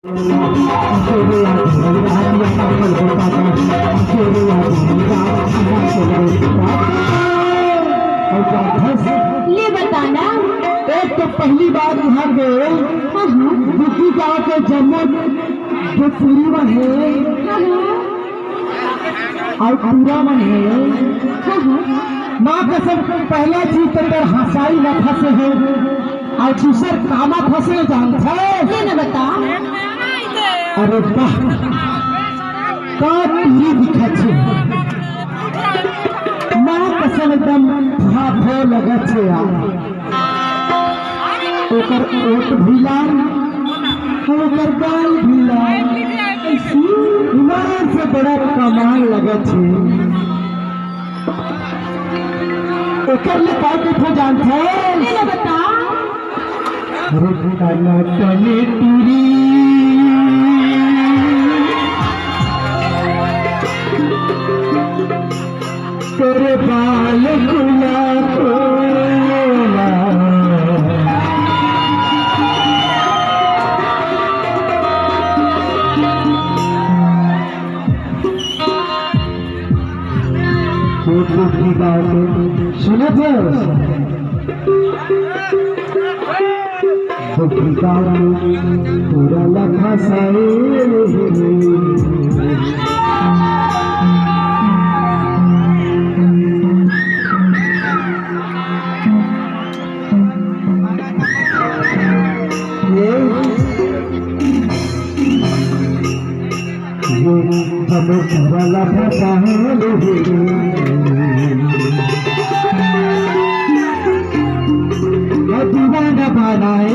ये बताना। एक तो पहली बार यहाँ गए दूसरी गाँव के जम्मू जो पूरी में है और पूरा में है। माँ कसम पहला चीज तो तेरे हंसाई न फंसे है और दूसर कामा फंसे जानता है। ये न बता। अरे वाह का पूरी दिखत है। माँ कसम एकदम भाभो लगत है यार। ओकर ओट भी लाल ओकर गाल भी लाल ईमान से बड़ा कमाल लगत है। ओकर ले का कुछ जानते हैं? ये न बता। अरे काला टने टूरी तेरे बाल खुला खोला दूसरी बात सुने थे दूसरी बात पूरा लखा साए हमें पूरा लखा साए दीवाना बनाए